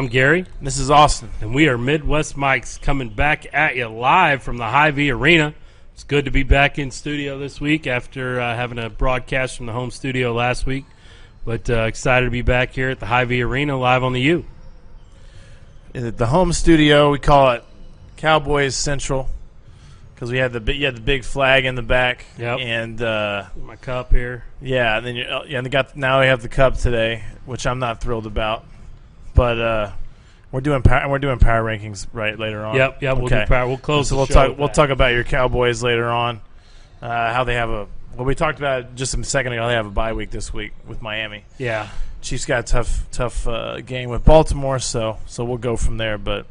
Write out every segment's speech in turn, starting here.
I'm Gary. This is Austin. And we are Midwest Mics coming back at you live from the Hy-Vee Arena. It's good to be back in studio this week after having a broadcast from the home studio last week. But excited to be back here at the Hy-Vee Arena live on the U. The home studio, we call it Cowboys Central because you had the big flag in the back. Yep. And my cup here. Yeah, and then now we have the cup today, which I'm not thrilled about. But we're doing power rankings later on. Yep. We'll do power. We'll close. So we'll talk about your Cowboys later on. How they have we talked about it just a second ago. They have a bye week this week with Miami. Yeah. Chiefs got a tough game with Baltimore, so we'll go from there. But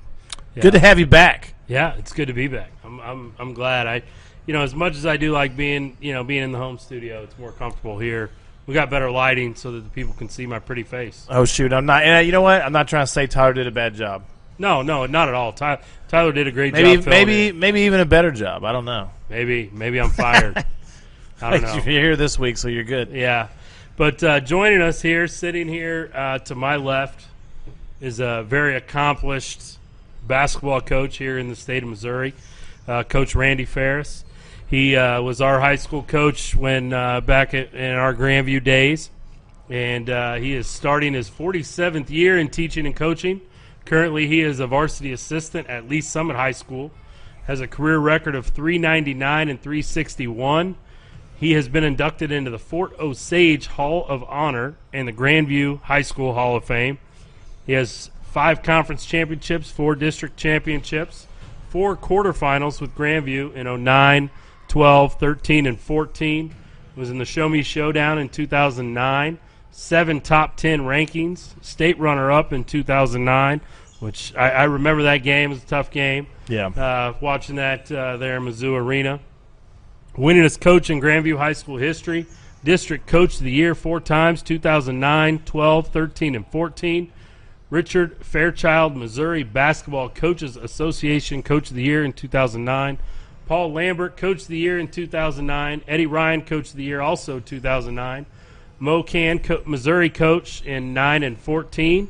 good to have you back. Yeah, it's good to be back. I'm glad. As much as I do like being in the home studio, it's more comfortable here. We got better lighting so that the people can see my pretty face. Oh shoot, I'm not. And you know what? I'm not trying to say Tyler did a bad job. No, not at all. Tyler did a great job. Maybe even a better job. I don't know. Maybe I'm fired. I don't know. You're here this week, so you're good. Yeah, but joining us here, sitting here to my left, is a very accomplished basketball coach here in the state of Missouri, Coach Randy Farris. He was our high school coach when back in our Grandview days, and he is starting his 47th year in teaching and coaching. Currently, he is a varsity assistant at Lee Summit High School, has a career record of 399 and 361. He has been inducted into the Fort Osage Hall of Honor and the Grandview High School Hall of Fame. He has 5 conference championships, 4 district championships, 4 quarterfinals with Grandview in 09, 12, 13, and 14. Was in the Show Me Showdown in 2009. 7 top 10 rankings. State runner-up in 2009, which I remember that game. It was a tough game. Yeah. Watching that there in Mizzou Arena. Winningest coach in Grandview High School history. District Coach of the Year 4 times, 2009, 12, 13, and 14. Richard Fairchild, Missouri Basketball Coaches Association Coach of the Year in 2009. Paul Lambert, Coach of the Year in 2009. Eddie Ryan, Coach of the Year, also 2009. Mo Can, Missouri Coach in 9 and 14.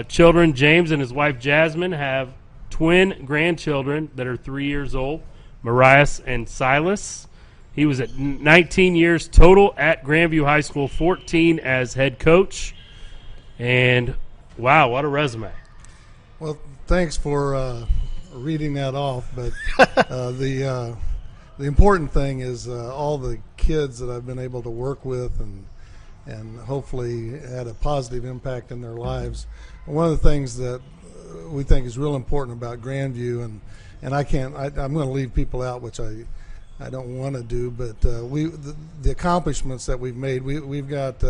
Children, James and his wife Jasmine, have twin grandchildren that are 3 years old, Marias and Silas. He was at 19 years total at Grandview High School, 14 as head coach. And, wow, what a resume. Well, thanks for reading that off, but the important thing is all the kids that I've been able to work with and hopefully had a positive impact in their lives. One of the things that we think is real important about Grandview, and I'm going to leave people out, which I don't want to do, but the accomplishments that we've made. We've got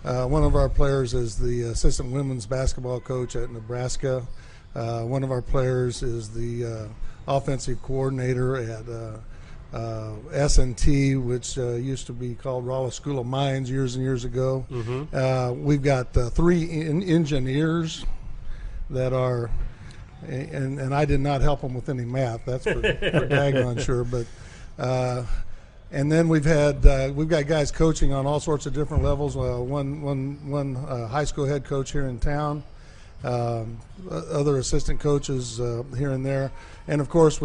one of our players is the assistant women's basketball coach at Nebraska. One of our players is the offensive coordinator at S&T, which used to be called Raleigh School of Mines years and years ago. Mm-hmm. We've got 3 engineers that are, and I did not help them with any math. That's for daggone sure. But and then we've got guys coaching on all sorts of different levels. One high school head coach here in town. Other assistant coaches here and there, and of course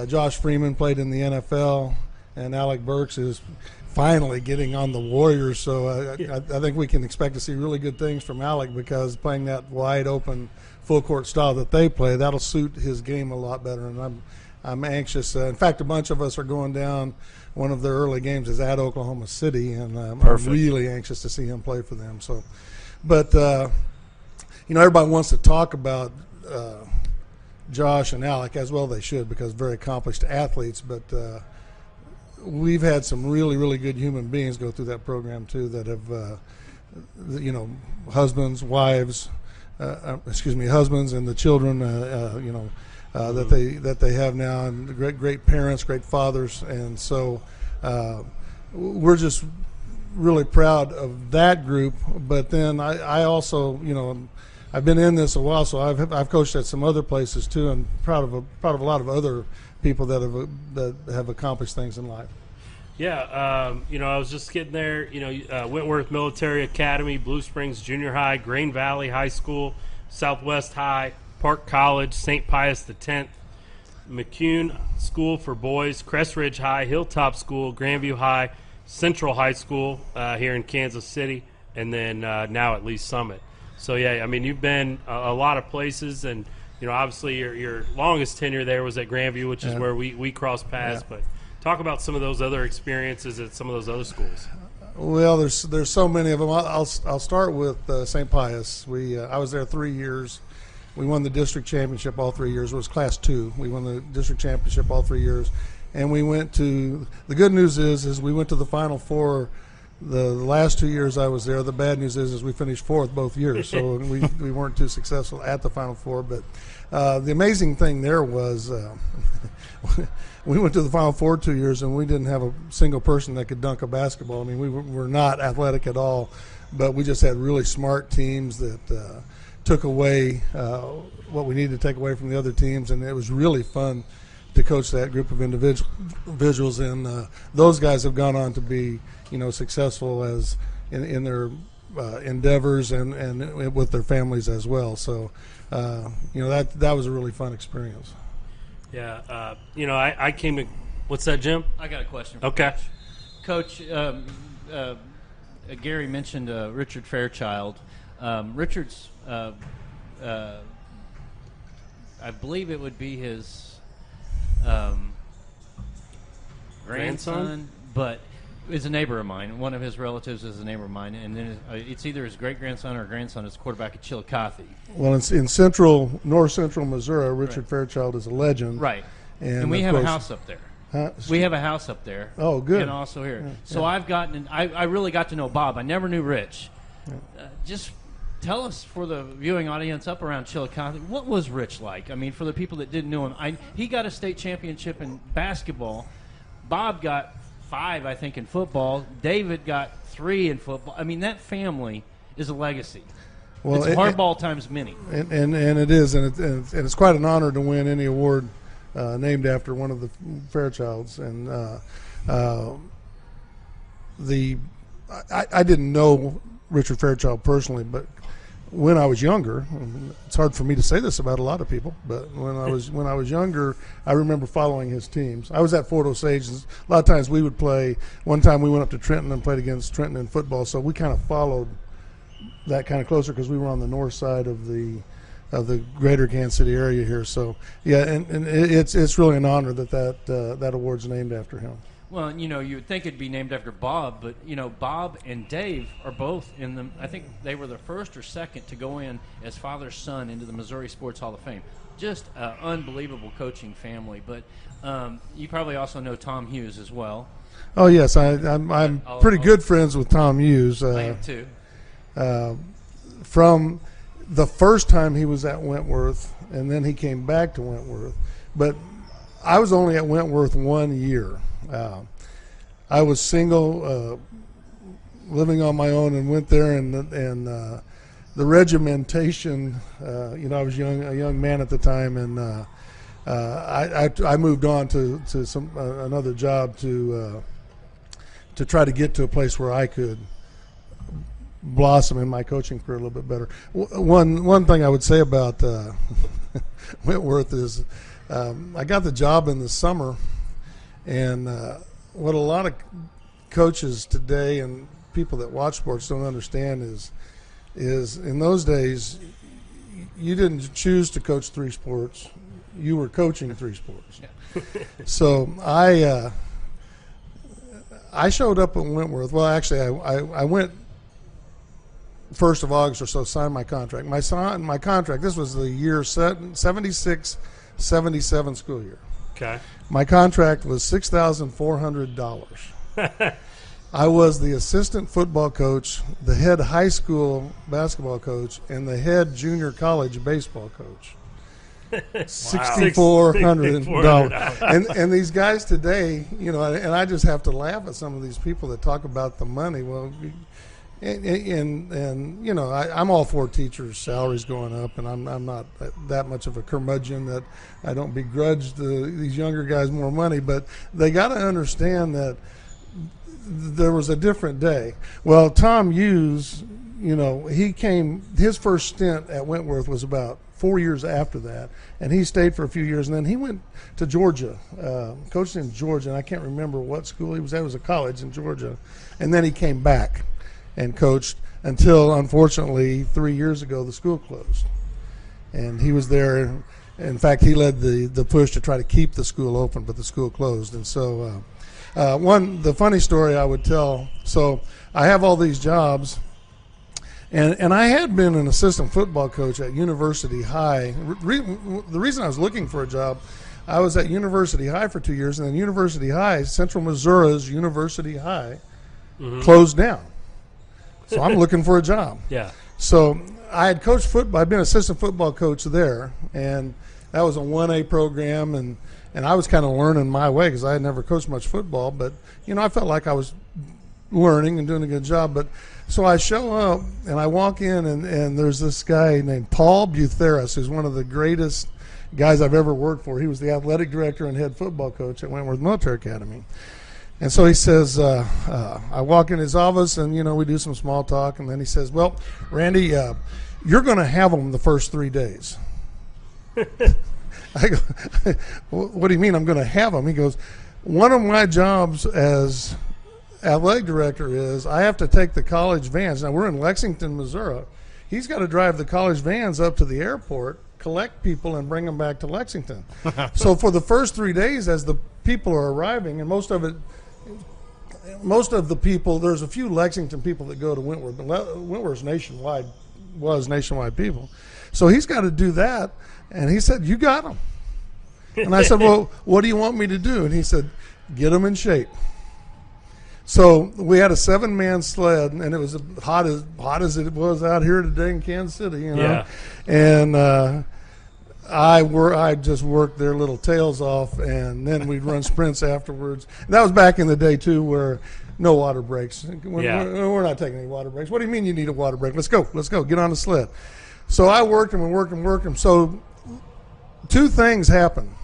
Josh Freeman played in the NFL, and Alec Burks is finally getting on the Warriors. So I think we can expect to see really good things from Alec, because playing that wide open full court style that they play, that'll suit his game a lot better. And I'm anxious. In fact, a bunch of us are going down. One of their early games is at Oklahoma City, and I'm really anxious to see him play for them. So, but everybody wants to talk about Josh and Alec, as well they should, because very accomplished athletes. But we've had some really, really good human beings go through that program too, that have, husbands, wives, husbands, and the children, that they have now, and great parents, great fathers, and so we're just really proud of that group. But then I also, I've been in this a while, so I've coached at some other places too, and proud of a lot of other people that have accomplished things in life. Yeah, I was just getting there. Wentworth Military Academy, Blue Springs Junior High, Grain Valley High School, Southwest High, Park College, St. Pius X, McCune School for Boys, Crest Ridge High, Hilltop School, Grandview High, Central High School here in Kansas City, and then now at Lee's Summit. So, yeah, I mean, you've been a lot of places, and, you know, obviously your longest tenure there was at Grandview, which is where we crossed paths. But talk about some of those other experiences at some of those other schools. Well, there's so many of them. I'll start with St. Pius. I was there 3 years. We won the district championship all 3 years. It was Class 2. We won the district championship all 3 years. And we went to – the good news is we went to the Final Four the last 2 years I was there. The bad news is we finished fourth both years. So we weren't too successful at the Final Four. But the amazing thing there was we went to the Final Four 2 years, and we didn't have a single person that could dunk a basketball. I mean, we were not athletic at all, but we just had really smart teams that took away what we needed to take away from the other teams, and it was really fun to coach that group of individuals. And those guys have gone on to be, you know, successful as in their endeavors and with their families as well. So, you know, that was a really fun experience. Yeah, you know, I came to – what's that, Jim? I got a question for Okay. Coach. Gary mentioned Richard Fairchild. Richard's, I believe it would be his grandson, but is a neighbor of mine. One of his relatives is a neighbor of mine, and then it's either his great-grandson or grandson is quarterback at Chillicothe. Well, in north central Missouri, Richard Fairchild is a legend. Right. And we have a house up there. Huh? We have a house up there. Oh, good. And also here. Yeah. So I really got to know Bob. I never knew Rich. Just tell us, for the viewing audience up around Chillicothe, what was Rich like? I mean, for the people that didn't know him, he got a state championship in basketball. Bob got 5, I think, in football. David got 3 in football. I mean, that family is a legacy. Well, it's hardball times many. And it is, and it's quite an honor to win any award named after one of the Fairchilds. And I didn't know Richard Fairchild personally, but when I was younger, it's hard for me to say this about a lot of people, but when I was younger, I remember following his teams. I was at Fort Osage. A lot of times we would play. One time we went up to Trenton and played against Trenton in football, so we kind of followed that kind of closer because we were on the north side of the greater Kansas City area here. So yeah, and it's really an honor that award's named after him. Well, you know, you would think it'd be named after Bob, but, you know, Bob and Dave are both in the – I think they were the first or second to go in as father-son into the Missouri Sports Hall of Fame. Just an unbelievable coaching family. But you probably also know Tom Hughes as well. Oh, yes. I'm pretty good friends with Tom Hughes. I am too. From the first time he was at Wentworth, and then he came back to Wentworth. But I was only at Wentworth 1 year. I was single, living on my own, and went there, and the regimentation. You know, I was a young man at the time, and I moved on to another job to try to get to a place where I could blossom in my coaching career a little bit better. One thing I would say about Wentworth is I got the job in the summer. And what a lot of coaches today and people that watch sports don't understand is in those days you didn't choose to coach 3 sports. You were coaching 3 sports. Yeah. So I showed up at Wentworth. Well, actually, I went 1st of August or so, signed my contract. My contract, this was the year 76-77 school year. Okay. My contract was $6,400. I was the assistant football coach, the head high school basketball coach, and the head junior college baseball coach. $6,400. And these guys today, you know, and I just have to laugh at some of these people that talk about the money. Well, and you know, I'm all for teachers' salaries going up, and I'm not that much of a curmudgeon that I don't begrudge these younger guys more money, but they got to understand that there was a different day. Well, Tom Hughes, he came. His first stint at Wentworth was about 4 years after that, and he stayed for a few years, and then he went to Georgia, coached in Georgia, and I can't remember what school he was at. It was a college in Georgia, and then he came back and coached until, unfortunately, 3 years ago the school closed, and he was there. In fact, he led the push to try to keep the school open, but the school closed. And so the funny story I would tell, so I have all these jobs, and I had been an assistant football coach at University High. The reason I was looking for a job, I was at University High for 2 years, and then University High, Central Missouri's University High, closed down. So I'm looking for a job. Yeah. So I had coached football. I'd been assistant football coach there, and that was a 1A program, and I was kind of learning my way because I had never coached much football. But, I felt like I was learning and doing a good job. But so I show up, and I walk in, and there's this guy named Paul Butheris, who's one of the greatest guys I've ever worked for. He was the athletic director and head football coach at Wentworth Military Academy. And so he says, I walk in his office, and, we do some small talk. And then he says, well, Randy, you're going to have them the first 3 days. I go, what do you mean I'm going to have them? He goes, one of my jobs as athletic director is I have to take the college vans. Now, we're in Lexington, Missouri. He's got to drive the college vans up to the airport, collect people, and bring them back to Lexington. So for the first 3 days, as the people are arriving, and most of the people, there's a few Lexington people that go to Wentworth, but Wentworth's nationwide people. So he's got to do that, and he said, you got them. And I said, well, what do you want me to do? And he said, get them in shape. So we had a 7-man sled, and it was hot as it was out here today in Kansas City, Yeah. And I just worked their little tails off, and then we'd run sprints afterwards. And that was back in the day too, where no water breaks. We're not taking any water breaks. What do you mean you need a water break? Let's go. Get on the sled. So I worked him and worked him. So 2 things happened.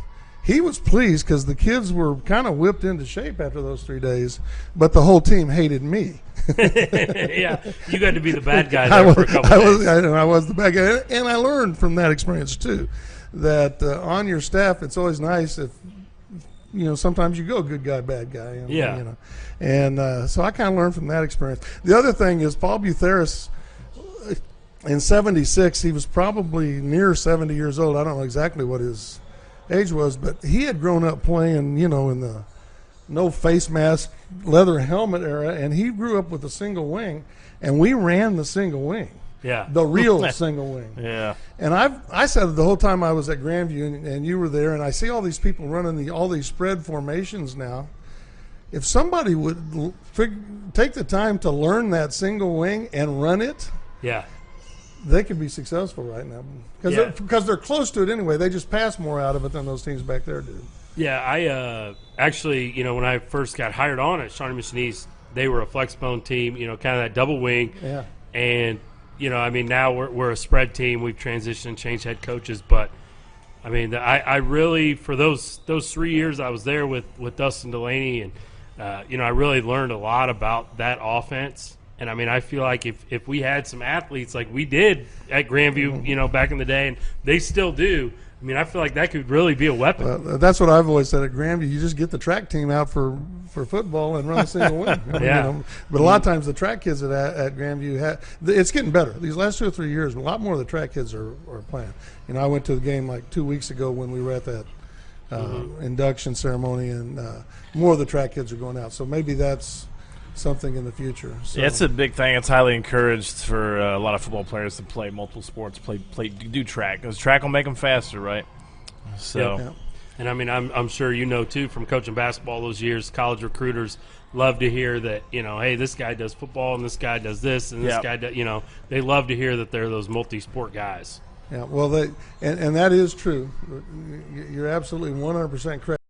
He was pleased because the kids were kind of whipped into shape after those 3 days, but the whole team hated me. Yeah, you got to be the bad guy there for a couple days. I was the bad guy, and I learned from that experience too, that on your staff it's always nice if sometimes you go good guy, bad guy. And so I kind of learned from that experience. The other thing is Paul Butheris. In '76, he was probably near 70 years old. I don't know exactly what his age was, but he had grown up playing, in the no face mask, leather helmet era, and he grew up with a single wing, and we ran the single wing. Yeah. The real single wing. Yeah. And I said the whole time I was at Grandview, and you were there, and I see all these people running all these spread formations now. If somebody would take the time to learn that single wing and run it, Yeah. they could be successful right now because they're close to it anyway. They just pass more out of it than those teams back there do. Yeah, I actually, when I first got hired on at Shawnee Mission East, they were a flex bone team, kind of that double wing. Yeah. And, now we're a spread team. We've transitioned and changed head coaches. But, I really, for those 3 years I was there with Dustin Delaney, and, I really learned a lot about that offense. And, I feel like if we had some athletes like we did at Grandview, back in the day, and they still do, I feel like that could really be a weapon. That's what I've always said at Grandview. You just get the track team out for football and run a single wing. Yeah. But a lot of times the track kids at Grandview, it's getting better. These last 2 or 3 years, a lot more of the track kids are playing. I went to the game like 2 weeks ago when we were at that induction ceremony, and more of the track kids are going out. So maybe that's something in the future. So. Yeah, it's a big thing. It's highly encouraged for a lot of football players to play multiple sports, do track, because track will make them faster, right? So, Yeah. And I'm sure too from coaching basketball those years. College recruiters love to hear that hey, this guy does football and this guy does this and this guy does. They love to hear that they're those multi-sport guys. Yeah, well, and that is true. You're absolutely 100% correct.